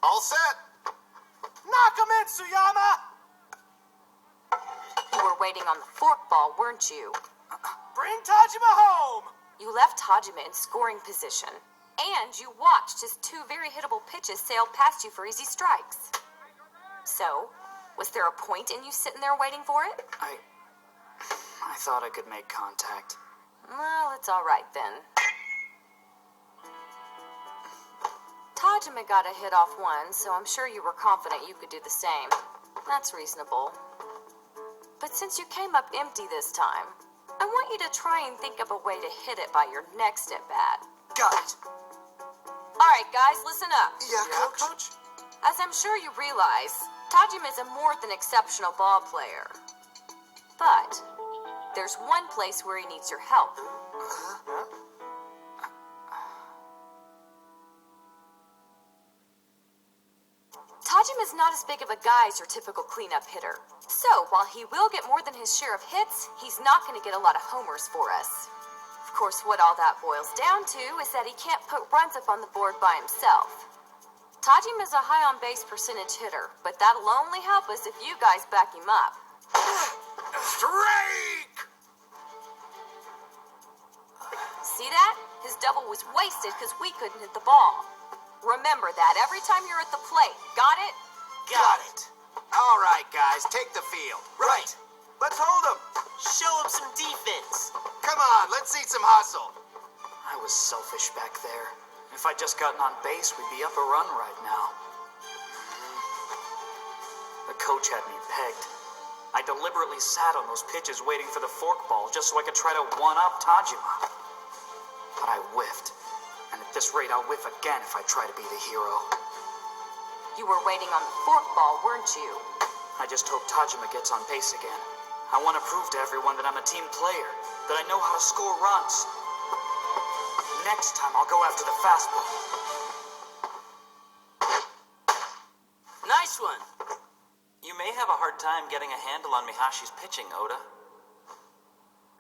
All set. Knock him in, Suyama! You were waiting on the forkball, weren't you? Bring Tajima home! You left Tajima in scoring position. And you watched as two very hittable pitches sailed past you for easy strikes. So, was there a point in you sitting there waiting for it? I thought I could make contact. Well, it's all right then. Tajima got a hit off one, so I'm sure you were confident you could do the same. That's reasonable. But since you came up empty this time, I want you to try and think of a way to hit it by your next at-bat. Got it. All right, guys, listen up. Yeah, Coach? As I'm sure you realize, Tajima is a more than exceptional ball player. But there's one place where he needs your help. Tajima's not as big of a guy as your typical cleanup hitter. So, while he will get more than his share of hits, he's not going to get a lot of homers for us. Of course, what all that boils down to is that he can't put runs up on the board by himself. Tajima's a high on-base percentage hitter, but that'll only help us if you guys back him up. Strike! See that? His double was wasted because we couldn't hit the ball. Remember that every time you're at the plate. Got it? Got it. All right, guys, take the field. Right. Let's hold him. Show him some defense. Come on, let's see some hustle. I was selfish back there. If I'd just gotten on base, we'd be up a run right now. The coach had me pegged. I deliberately sat on those pitches waiting for the forkball just so I could try to one-up Tajima. But I whiffed. And at this rate, I'll whiff again if I try to be the hero. You were waiting on the forkball, weren't you? I just hope Tajima gets on base again. I want to prove to everyone that I'm a team player, that I know how to score runs. Next time, I'll go after the fastball. Nice one. You may have a hard time getting a handle on Mihashi's pitching, Oda.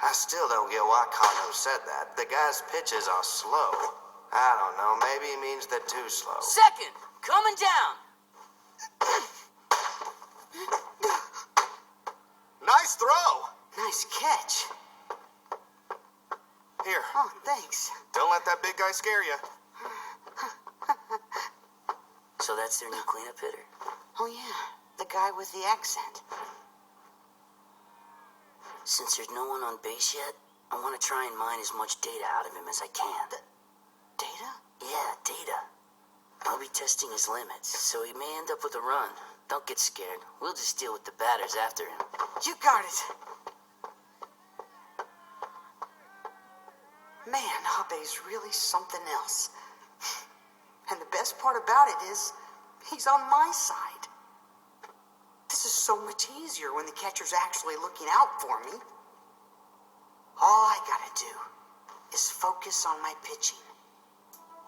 I still don't get why Kano said that. The guy's pitches are slow. I don't know, maybe he means they're too slow. Second, coming down. Nice throw. Nice catch. Here, Oh, thanks. don't let that big guy scare you. So that's their new cleanup hitter? Oh, yeah. The guy with the accent. Since there's no one on base yet, I want to try and mine as much data out of him as I can. Data? Yeah, data. I'll be testing his limits, so he may end up with a run. Don't get scared. We'll just deal with the batters after him. You got it. Man, Abe's really something else. And the best part about it is, he's on my side. This is so much easier when the catcher's actually looking out for me. All I gotta do is focus on my pitching.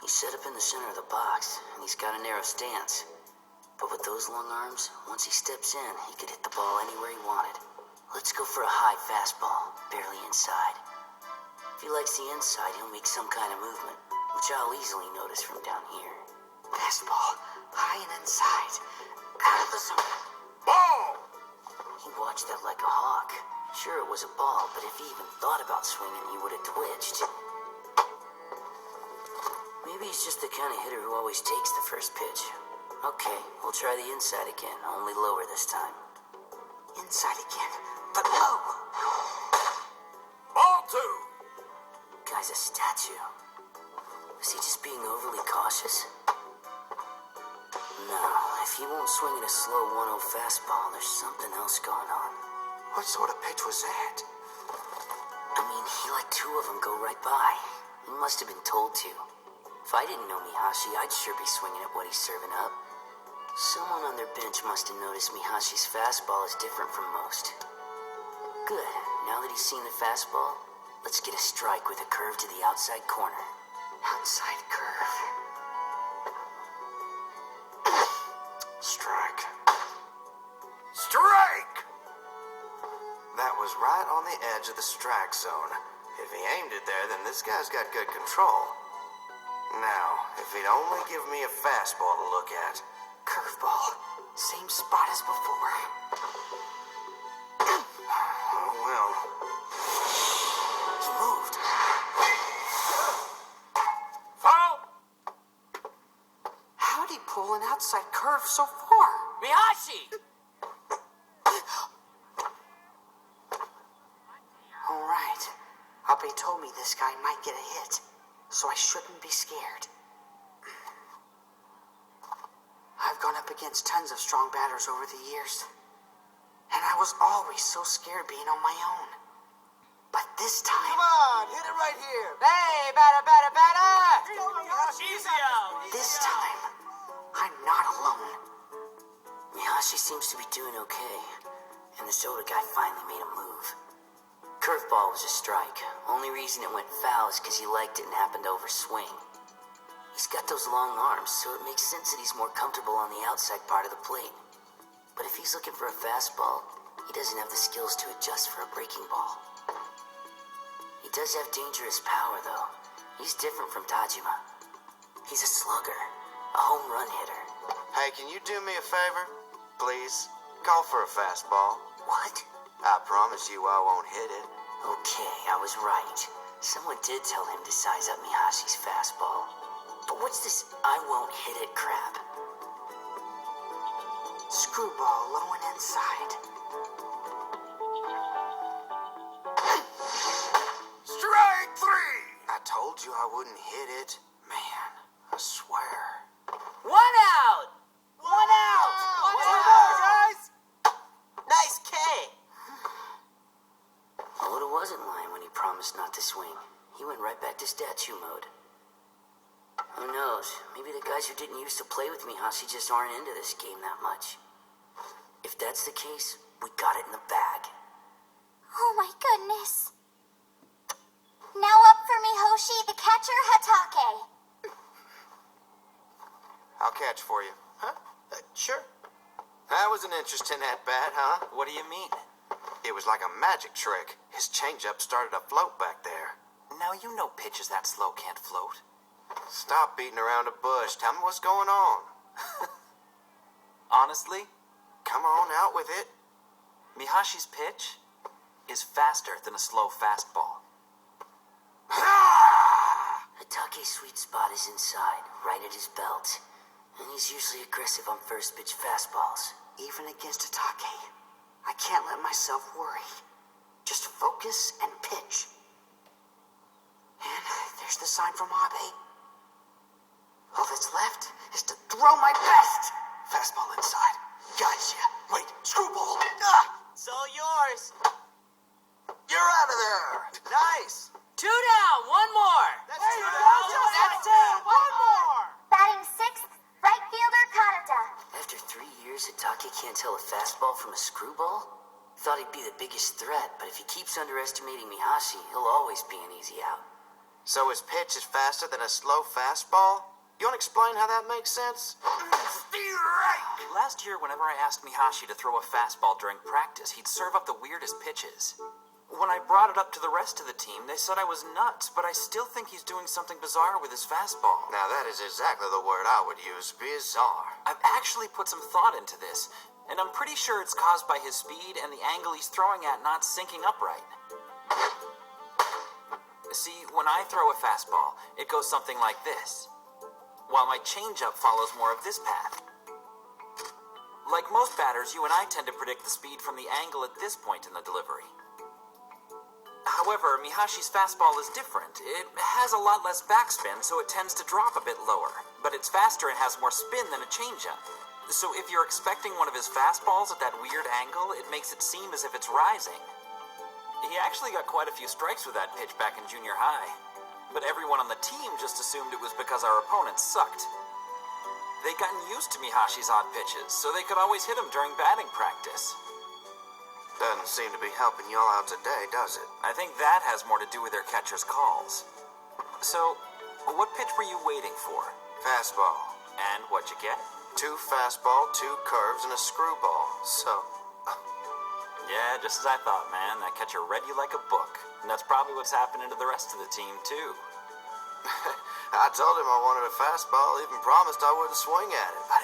He's set up in the center of the box, and he's got a narrow stance. But with those long arms, once he steps in, he could hit the ball anywhere he wanted. Let's go for a high fastball, barely inside. If he likes the inside, he'll make some kind of movement, which I'll easily notice from down here. Fastball, high and inside. Out of the zone. Ball! He watched that like a hawk. Sure, it was a ball, but if he even thought about swinging, he would have twitched. Maybe he's just the kind of hitter who always takes the first pitch. Okay, we'll try the inside again, only lower this time. Inside again, but low. Ball two! Guy's a statue. Is he just being overly cautious? No, if he won't swing at a slow 1-0 fastball, there's something else going on. What sort of pitch was that? I mean, he let two of them go right by. He must have been told to. If I didn't know Mihashi, I'd sure be swinging at what he's serving up. Someone on their bench must have noticed Mihashi's fastball is different from most. Good. Now that he's seen the fastball, let's get a strike with a curve to the outside corner. Outside curve. Strike. Strike! That was right on the edge of the strike zone. If he aimed it there, then this guy's got good control. Now, if he'd only give me a fastball to look at. Curveball. Same spot as before. Oh, well. He moved. Foul! How'd he pull an outside curve so far? Mihashi! All right. Abe told me this guy might get a hit, so I shouldn't be scared. I've gone up against tons of strong batters over the years, and I was always so scared being on my own. But this time... Come on, hit it right here. Hey, batter! Easy out! This time, I'm not alone. Mihashi seems to be doing okay, and this Oda guy finally made a move. Curveball was a strike. Only reason it went foul is because he liked it and happened to overswing. He's got those long arms, so it makes sense that he's more comfortable on the outside part of the plate. But if he's looking for a fastball, he doesn't have the skills to adjust for a breaking ball. He does have dangerous power, though. He's different from Tajima. He's a slugger, a home run hitter. Hey, can you do me a favor? Please? Call for a fastball. What? I promise you I won't hit it. Okay, I was right. Someone did tell him to size up Mihashi's fastball. But what's this I won't hit it crap? Screwball low and inside. Strike three! I told you I wouldn't hit it. Man, I swear. One out! One out! Guys! Nice K. Oda wasn't lying when he promised not to swing. He went right back to statue mode. Who knows? Maybe the guys who didn't used to play with Mihashi just aren't into this game that much. If that's the case, we got it in the bag. Oh my goodness. Now up for Mihoshi, the catcher, Hatake. I'll catch for you. Huh? Sure. That was an interesting at-bat, huh? What do you mean? It was like a magic trick. His changeup started to float back there. Now you know pitches that slow can't float. Stop beating around the bush. Tell me what's going on. Honestly, Come on, out with it. Mihashi's pitch is faster than a slow fastball. Hatake's sweet spot is inside, right at his belt. And he's usually aggressive on first pitch fastballs. Even against Hatake, I can't let myself worry. Just focus and pitch. And there's the sign from Abe. All that's left is to throw my best. Fastball inside. Gotcha. Wait, screwball. It's all yours. You're out of there. Nice. 2 down, one more. That's two down. That's it. One more. Batting sixth, right fielder Kanata. After 3 years, Hatake can't tell a fastball from a screwball? Thought he'd be the biggest threat, but if he keeps underestimating Mihashi, he'll always be an easy out. So his pitch is faster than a slow fastball? You want to explain how that makes sense? Last year, whenever I asked Mihashi to throw a fastball during practice, he'd serve up the weirdest pitches. When I brought it up to the rest of the team, they said I was nuts, but I still think he's doing something bizarre with his fastball. Now that is exactly the word I would use, bizarre. I've actually put some thought into this, and I'm pretty sure it's caused by his speed and the angle he's throwing at not syncing up right. See, when I throw a fastball, it goes something like this, while my changeup follows more of this path. Like most batters, you and I tend to predict the speed from the angle at this point in the delivery. However, Mihashi's fastball is different. It has a lot less backspin, so it tends to drop a bit lower. But it's faster and has more spin than a changeup. So if you're expecting one of his fastballs at that weird angle, it makes it seem as if it's rising. He actually got quite a few strikes with that pitch back in junior high. But everyone on the team just assumed it was because our opponents sucked. They'd gotten used to Mihashi's odd pitches, so they could always hit him during batting practice. Doesn't seem to be helping y'all out today, does it? I think that has more to do with their catcher's calls. So, what pitch were you waiting for? Fastball. And what'd you get? 2 fastball, 2 curves, and a screwball. So, Yeah, just as I thought, man. That catcher read you like a book. And that's probably what's happening to the rest of the team, too. I told him I wanted a fastball, even promised I wouldn't swing at it, but he